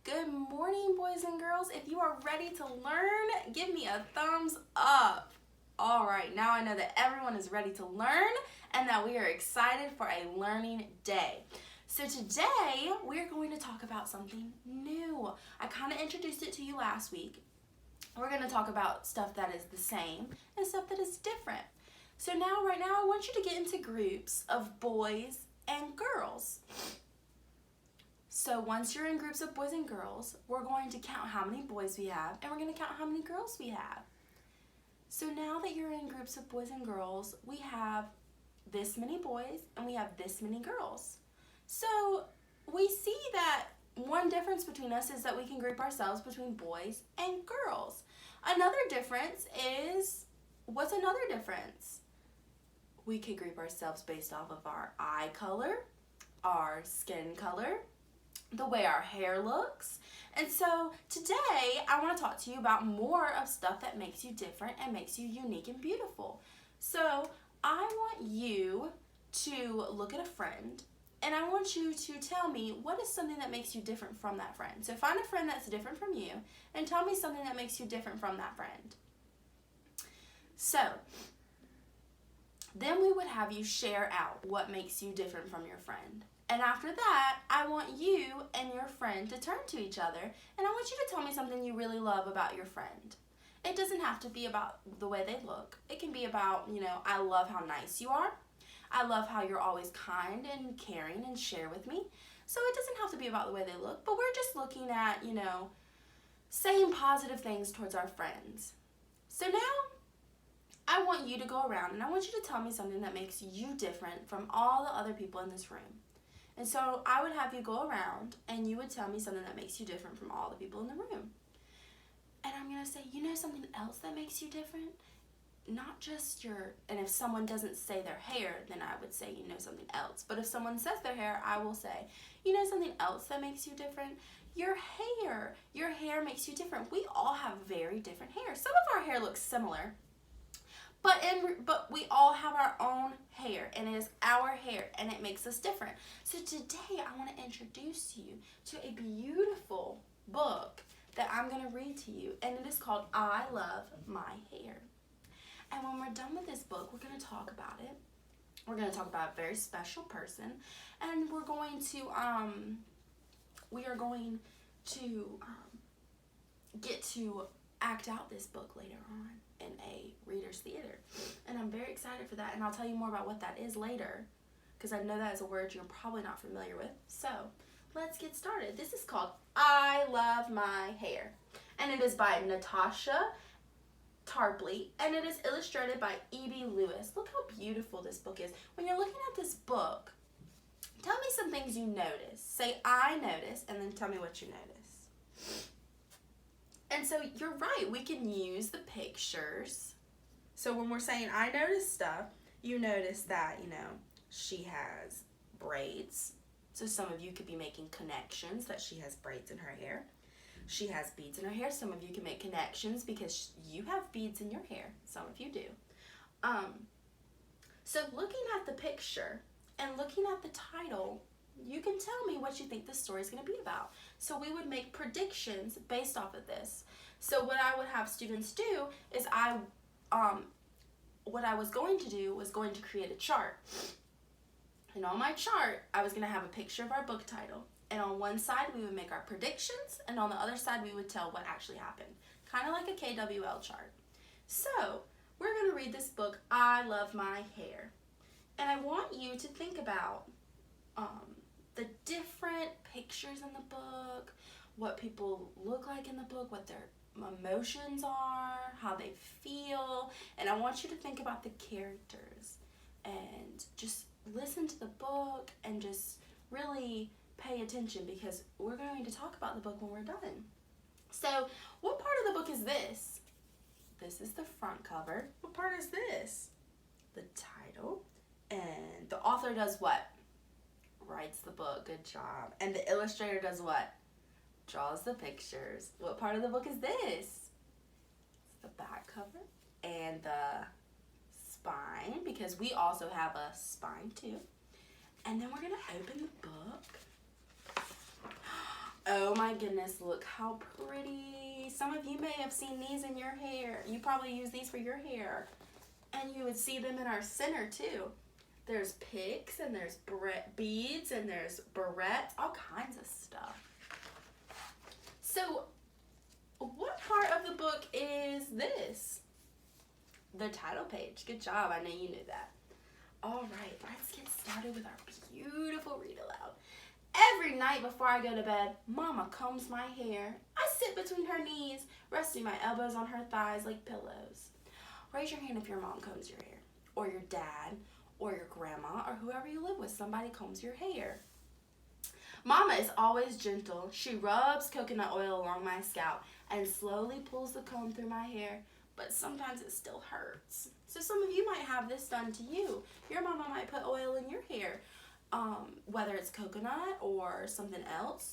Good morning, boys and girls. If you are ready to learn, give me a thumbs up. All right, now I know that everyone is ready to learn and that we are excited for a learning day. So today, we're going to talk about something new. I kind of introduced it to you last week. We're going to talk about stuff that is the same and stuff that is different. So right now, I want you to get into groups of boys and girls. So once you're in groups of boys and girls, we're going to count how many boys we have, and we're going to count how many girls we have. So now that you're in groups of boys and girls, we have this many boys and we have this many girls. So we see that one difference between us is that we can group ourselves between boys and girls. Another difference is, what's another difference? We could group ourselves based off of our eye color, our skin color, the way our hair looks. And so today I want to talk to you about more of stuff that makes you different and makes you unique and beautiful. So I want you to look at a friend and I want you to tell me what is something that makes you different from that friend. So find a friend that's different from you and tell me something that makes you different from that friend. So then we would have you share out what makes you different from your friend. And after that, I want you and your friend to turn to each other, and I want you to tell me something you really love about your friend. It doesn't have to be about the way they look. It can be about, I love how nice you are. I love how you're always kind and caring and share with me. So it doesn't have to be about the way they look, but we're just looking at, saying positive things towards our friends. So now, I want you to go around and I want you to tell me something that makes you different from all the other people in this room. And so I would have you go around and you would tell me something that makes you different from all the people in the room. And I'm going to say, something else that makes you different? Not just and if someone doesn't say their hair, then I would say, something else. But if someone says their hair, I will say, something else that makes you different? Your hair. Your hair makes you different. We all have very different hair. Some of our hair looks similar. But we all have our own hair, and it is our hair, and it makes us different. So today I want to introduce you to a beautiful book that I'm going to read to you, and it is called I Love My Hair. And when we're done with this book, we're going to talk about it. We're going to talk about a very special person, and we are going to get to act out this book later on in a reader's theater. And I'm very excited for that, and I'll tell you more about what that is later, because I know that is a word you're probably not familiar with. So let's get started. This is called I Love My Hair, and it is by Natasha Tarpley, and it is illustrated by E.B. Lewis. Look how beautiful this book is. When you're looking at this book, tell me some things you notice. Say, I notice, and then tell me what you notice. And so you're right, we can use the pictures. So when we're saying I notice stuff, you notice that, she has braids. So some of you could be making connections that she has braids in her hair. She has beads in her hair. Some of you can make connections because you have beads in your hair. Some of you do. So looking at the picture and looking at the title, you can tell me what you think the story is going to be about. So we would make predictions based off of this. So what I would have students do is what I was going to do was going to create a chart. And on my chart, I was going to have a picture of our book title. And on one side, we would make our predictions, and on the other side, we would tell what actually happened. Kind of like a KWL chart. So we're going to read this book, I Love My Hair. And I want you to think about the different pictures in the book, what people look like in the book, what their emotions are, how they feel, and I want you to think about the characters and just listen to the book and just really pay attention because we're going to talk about the book when we're done. So what part of the book is this? This is the front cover. What part is this? The title. And the author does what? Writes the book. Good job. And the illustrator does what? Draws the pictures. What part of the book is this? It's the back cover and the spine, because we also have a spine too. And then we're going to open the book. Oh my goodness, look how pretty. Some of you may have seen these in your hair. You probably use these for your hair. And you would see them in our center too. There's picks and there's beads and there's barrettes, all kinds of stuff. So, what part of the book is this? The title page. Good job. I know you knew that. All right, let's get started with our beautiful read aloud. Every night before I go to bed, Mama combs my hair. I sit between her knees, resting my elbows on her thighs like pillows. Raise your hand if your mom combs your hair, or your dad, or your grandma, or whoever you live with, somebody combs your hair. Mama is always gentle. She rubs coconut oil along my scalp and slowly pulls the comb through my hair, but sometimes it still hurts. So some of you might have this done to you. Your mama might put oil in your hair, whether it's coconut or something else.